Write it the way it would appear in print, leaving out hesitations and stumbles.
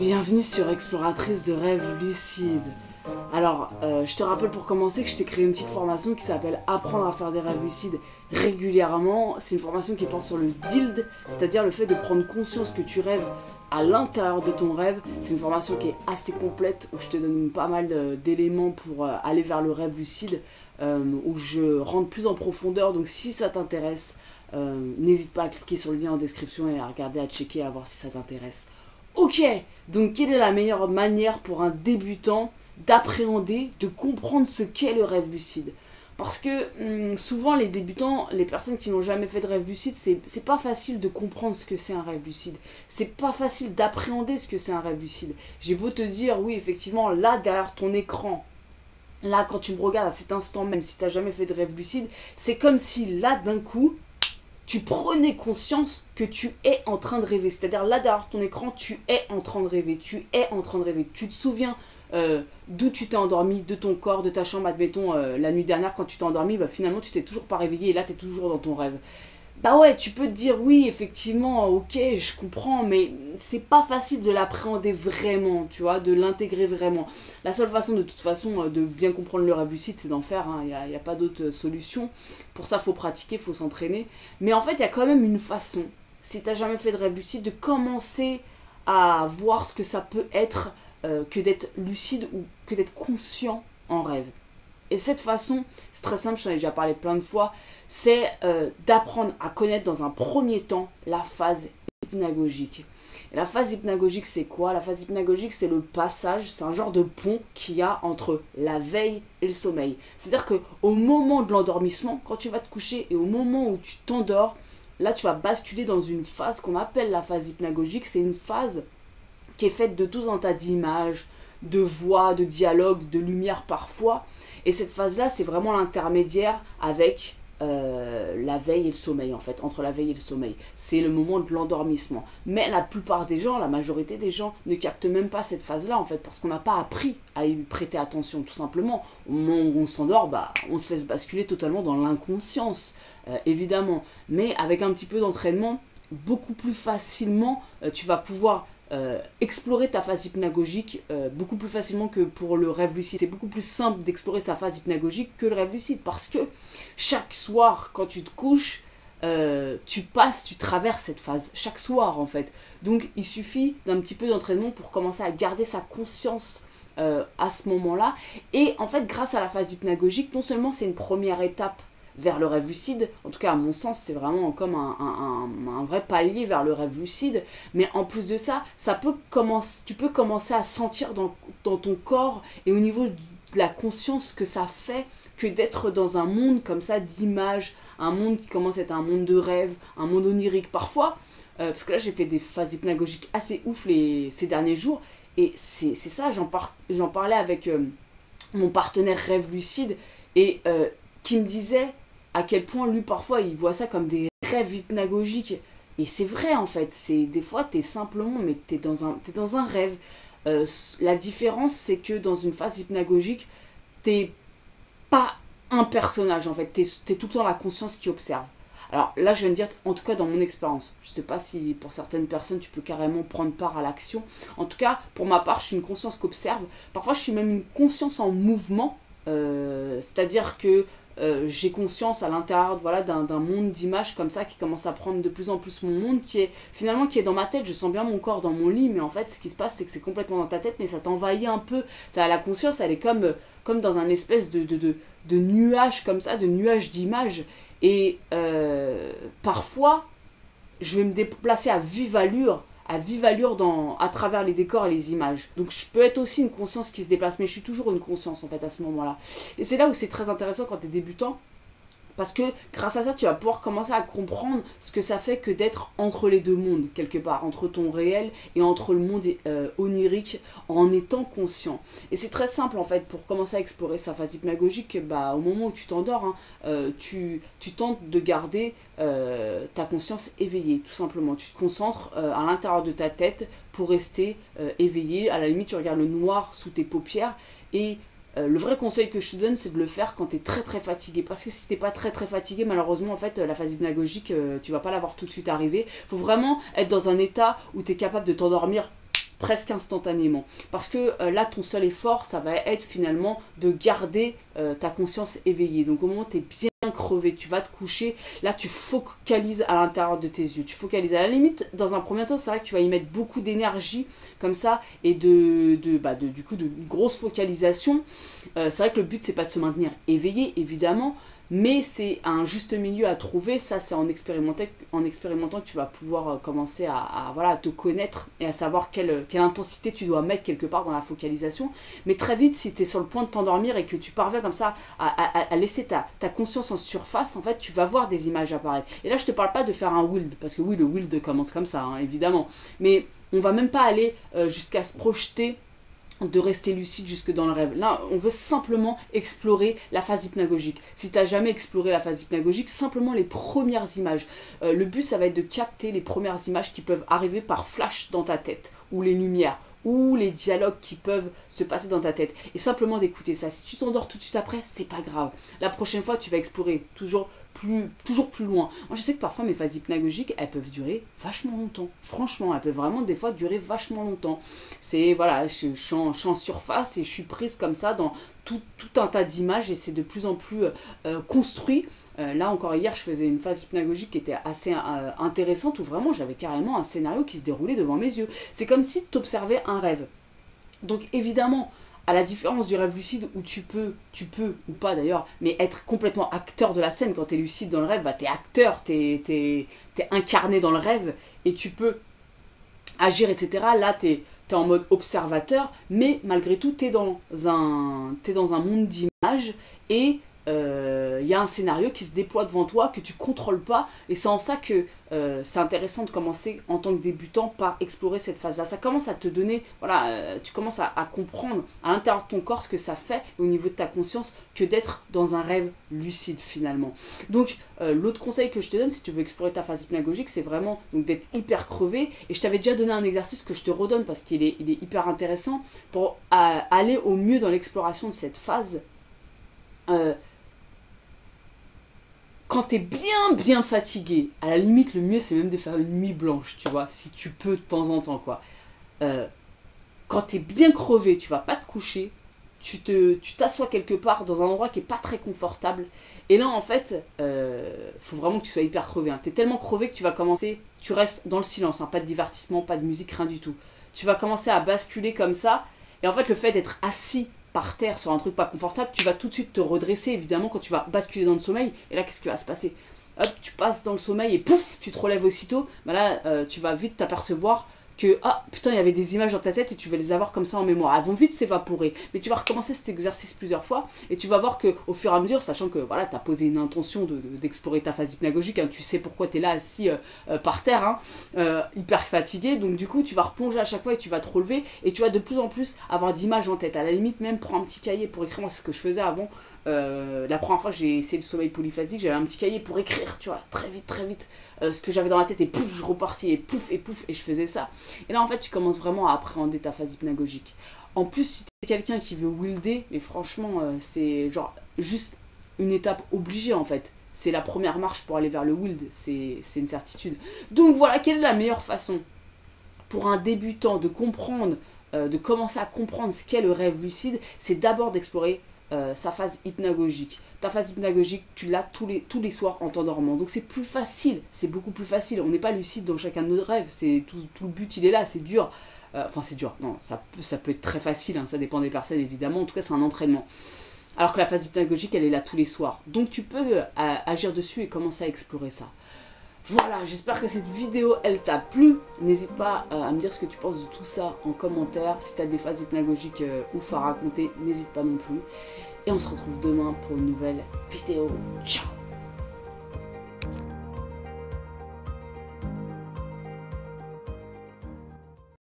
Bienvenue sur Exploratrice de rêves lucides. Alors, je te rappelle pour commencer que je t'ai créé une petite formation qui s'appelle Apprendre à faire des rêves lucides régulièrement. C'est une formation qui porte sur le DILD, c'est-à-dire le fait de prendre conscience que tu rêves à l'intérieur de ton rêve. C'est une formation qui est assez complète, où je te donne pas mal d'éléments pour aller vers le rêve lucide, où je rentre plus en profondeur. Donc si ça t'intéresse, n'hésite pas à cliquer sur le lien en description et à regarder, à checker, à voir si ça t'intéresse. Ok, donc quelle est la meilleure manière pour un débutant d'appréhender, de comprendre ce qu'est le rêve lucide? Parce que souvent les débutants, les personnes qui n'ont jamais fait de rêve lucide, c'est pas facile de comprendre ce que c'est un rêve lucide. C'est pas facile d'appréhender ce que c'est un rêve lucide. J'ai beau te dire, oui effectivement, là derrière ton écran, là quand tu me regardes à cet instant même, si t'as jamais fait de rêve lucide, c'est comme si là d'un coup, tu prenais conscience que tu es en train de rêver. C'est-à-dire là derrière ton écran, tu es en train de rêver. Tu es en train de rêver. Tu te souviens d'où tu t'es endormi, de ton corps, de ta chambre, admettons, la nuit dernière quand tu t'es endormi, bah, finalement tu t'es toujours pas réveillé et là tu es toujours dans ton rêve. Bah ouais, tu peux te dire oui, effectivement, ok, je comprends, mais c'est pas facile de l'appréhender vraiment, tu vois, de l'intégrer vraiment. La seule façon, de toute façon, de bien comprendre le rêve lucide, c'est d'en faire, hein. Y a pas d'autre solution. Pour ça, faut pratiquer, faut s'entraîner. Mais en fait, il y a quand même une façon, si t'as jamais fait de rêve lucide, de commencer à voir ce que ça peut être que d'être lucide ou que d'être conscient en rêve. Et cette façon, c'est très simple, je t'en ai déjà parlé plein de fois, c'est d'apprendre à connaître dans un premier temps la phase hypnagogique. Et la phase hypnagogique, c'est quoi? La phase hypnagogique, c'est le passage, c'est un genre de pont qu'il y a entre la veille et le sommeil. C'est-à-dire qu'au moment de l'endormissement, quand tu vas te coucher et au moment où tu t'endors, là tu vas basculer dans une phase qu'on appelle la phase hypnagogique. C'est une phase qui est faite de tout un tas d'images, de voix, de dialogues, de lumière parfois. Et cette phase-là, c'est vraiment l'intermédiaire avec la veille et le sommeil, en fait, entre la veille et le sommeil. C'est le moment de l'endormissement. Mais la plupart des gens, la majorité des gens, ne captent même pas cette phase-là, en fait, parce qu'on n'a pas appris à y prêter attention, tout simplement. Au moment où on s'endort, bah, on se laisse basculer totalement dans l'inconscience, évidemment. Mais avec un petit peu d'entraînement, beaucoup plus facilement, tu vas pouvoir explorer ta phase hypnagogique beaucoup plus facilement que pour le rêve lucide. C'est beaucoup plus simple d'explorer sa phase hypnagogique que le rêve lucide, parce que chaque soir quand tu te couches, tu traverses cette phase chaque soir en fait. Donc il suffit d'un petit peu d'entraînement pour commencer à garder sa conscience à ce moment-là. Et en fait, grâce à la phase hypnagogique, non seulement c'est une première étape vers le rêve lucide, en tout cas à mon sens c'est vraiment comme un vrai palier vers le rêve lucide, mais en plus de ça, tu peux commencer à sentir dans ton corps et au niveau de la conscience que ça fait que d'être dans un monde comme ça d'images, un monde qui commence à être un monde de rêve, un monde onirique parfois, parce que là j'ai fait des phases hypnagogiques assez ouf ces derniers jours, et c'est ça, j'en parlais avec mon partenaire rêve lucide, et qui me disait à quel point lui parfois il voit ça comme des rêves hypnagogiques. Et c'est vrai en fait, des fois t'es simplement, mais t'es dans un rêve. La différence c'est que dans une phase hypnagogique, t'es pas un personnage en fait, t'es tout le temps la conscience qui observe. Alors là je viens de dire, en tout cas dans mon expérience, je sais pas si pour certaines personnes tu peux carrément prendre part à l'action. En tout cas pour ma part je suis une conscience qui observe. Parfois je suis même une conscience en mouvement, c'est-à-dire que j'ai conscience à l'intérieur voilà, d'un monde d'images comme ça qui commence à prendre de plus en plus mon monde, qui est dans ma tête. Je sens bien mon corps dans mon lit, mais en fait ce qui se passe c'est que c'est complètement dans ta tête, mais ça t'envahit un peu. T'as la conscience, elle est comme dans un espèce de nuage comme ça, de nuage d'images. Et parfois je vais me déplacer à vive allure à travers les décors et les images. Donc je peux être aussi une conscience qui se déplace, mais je suis toujours une conscience en fait à ce moment-là. Et c'est là où c'est très intéressant quand tu es débutant, parce que grâce à ça, tu vas pouvoir commencer à comprendre ce que ça fait que d'être entre les deux mondes, quelque part, entre ton réel et entre le monde onirique, en étant conscient. Et c'est très simple en fait, pour commencer à explorer sa phase hypnagogique, bah, au moment où tu t'endors, hein, tu tentes de garder ta conscience éveillée, tout simplement. Tu te concentres à l'intérieur de ta tête pour rester éveillé. À la limite, tu regardes le noir sous tes paupières et le vrai conseil que je te donne, c'est de le faire quand tu es très très fatigué. Parce que si tu n'es pas très très fatigué, malheureusement, en fait, la phase hypnagogique, tu vas pas l'avoir tout de suite arriver. Il faut vraiment être dans un état où tu es capable de t'endormir presque instantanément. Parce que là, ton seul effort, ça va être finalement de garder ta conscience éveillée. Donc au moment où tu es bien crevé, tu vas te coucher, là tu focalises à l'intérieur de tes yeux. Tu focalises à la limite, dans un premier temps, c'est vrai que tu vas y mettre beaucoup d'énergie comme ça et du coup de grosse focalisation. C'est vrai que le but, c'est pas de se maintenir éveillé, évidemment, mais c'est un juste milieu à trouver. Ça, c'est en expérimentant que tu vas pouvoir commencer à te connaître et à savoir quelle intensité tu dois mettre quelque part dans la focalisation. Mais très vite, si tu es sur le point de t'endormir et que tu parviens comme ça à laisser ta conscience en surface, en fait, tu vas voir des images apparaître. Et là, je te parle pas de faire un wild, parce que oui, le wild commence comme ça, hein, évidemment. Mais on va même pas aller jusqu'à se projeter de rester lucide jusque dans le rêve. Là, on veut simplement explorer la phase hypnagogique. Si tu n'as jamais exploré la phase hypnagogique, simplement les premières images. Le but, ça va être de capter les premières images qui peuvent arriver par flash dans ta tête, ou les lumières, ou les dialogues qui peuvent se passer dans ta tête. Et simplement d'écouter ça. Si tu t'endors tout de suite après, c'est pas grave. La prochaine fois, tu vas explorer toujours plus loin. Moi, je sais que parfois, mes phases hypnagogiques, elles peuvent durer vachement longtemps. Franchement, elles peuvent vraiment, des fois, durer vachement longtemps. C'est, voilà, je suis en surface et je suis prise comme ça dans tout un tas d'images et c'est de plus en plus construit. Là, encore hier, je faisais une phase hypnagogique qui était assez intéressante où vraiment, j'avais carrément un scénario qui se déroulait devant mes yeux. C'est comme si tu observais un rêve. Donc, évidemment, à la différence du rêve lucide où tu peux ou pas d'ailleurs, mais être complètement acteur de la scène. Quand tu es lucide dans le rêve, bah, tu es acteur, tu es incarné dans le rêve et tu peux agir, etc. Là, tu es en mode observateur, mais malgré tout, tu es dans un monde d'images et y a un scénario qui se déploie devant toi que tu contrôles pas et c'est en ça que c'est intéressant de commencer en tant que débutant par explorer cette phase-là. Ça commence à te donner, tu commences à comprendre à l'intérieur de ton corps ce que ça fait au niveau de ta conscience que d'être dans un rêve lucide finalement. Donc l'autre conseil que je te donne si tu veux explorer ta phase hypnagogique, c'est vraiment d'être hyper crevé et je t'avais déjà donné un exercice que je te redonne parce qu'il est hyper intéressant pour aller au mieux dans l'exploration de cette phase. Quand t'es bien fatigué, à la limite le mieux c'est même de faire une nuit blanche, tu vois, si tu peux de temps en temps quoi. Quand t'es bien crevé, tu vas pas te coucher, tu t'assois quelque part dans un endroit qui est pas très confortable. Et là en fait, faut vraiment que tu sois hyper crevé. Hein. T'es tellement crevé que tu vas commencer, tu restes dans le silence, hein, pas de divertissement, pas de musique, rien du tout. Tu vas commencer à basculer comme ça. Et en fait le fait d'être assis par terre sur un truc pas confortable, tu vas tout de suite te redresser évidemment quand tu vas basculer dans le sommeil. Et là qu'est-ce qui va se passer? Hop, tu passes dans le sommeil et pouf, tu te relèves aussitôt. Bah là tu vas vite t'apercevoir que ah putain il y avait des images dans ta tête et tu vas les avoir comme ça en mémoire. Elles vont vite s'évaporer. Mais tu vas recommencer cet exercice plusieurs fois et tu vas voir que au fur et à mesure, sachant que voilà, tu as posé une intention d'explorer ta phase hypnagogique, hein, tu sais pourquoi tu es là assis par terre, hein, hyper fatigué, donc du coup tu vas replonger à chaque fois et tu vas te relever et tu vas de plus en plus avoir d'images en tête. À la limite même prends un petit cahier pour écrire, moi c'est ce que je faisais avant. La première fois que j'ai essayé le sommeil polyphasique, j'avais un petit cahier pour écrire, tu vois, très vite, ce que j'avais dans la tête et pouf, je repartis et pouf, et je faisais ça. Et là en fait tu commences vraiment à appréhender ta phase hypnagogique. En plus si t'es quelqu'un qui veut wilder, mais franchement c'est genre juste une étape obligée en fait. C'est la première marche pour aller vers le wild, c'est une certitude. Donc voilà, quelle est la meilleure façon pour un débutant de comprendre, de commencer à comprendre ce qu'est le rêve lucide, c'est d'abord d'explorer sa phase hypnagogique. Ta phase hypnagogique, tu l'as tous les soirs en t'endormant. Donc c'est plus facile, c'est beaucoup plus facile. On n'est pas lucide dans chacun de nos rêves. C'est tout le but, il est là, c'est dur. Enfin c'est dur, non, ça peut être très facile, hein, ça dépend des personnes évidemment. En tout cas c'est un entraînement. Alors que la phase hypnagogique, elle est là tous les soirs. Donc tu peux agir dessus et commencer à explorer ça. Voilà, j'espère que cette vidéo, elle t'a plu. N'hésite pas à me dire ce que tu penses de tout ça en commentaire. Si tu as des phases hypnagogiques ouf à raconter, n'hésite pas non plus. Et on se retrouve demain pour une nouvelle vidéo. Ciao!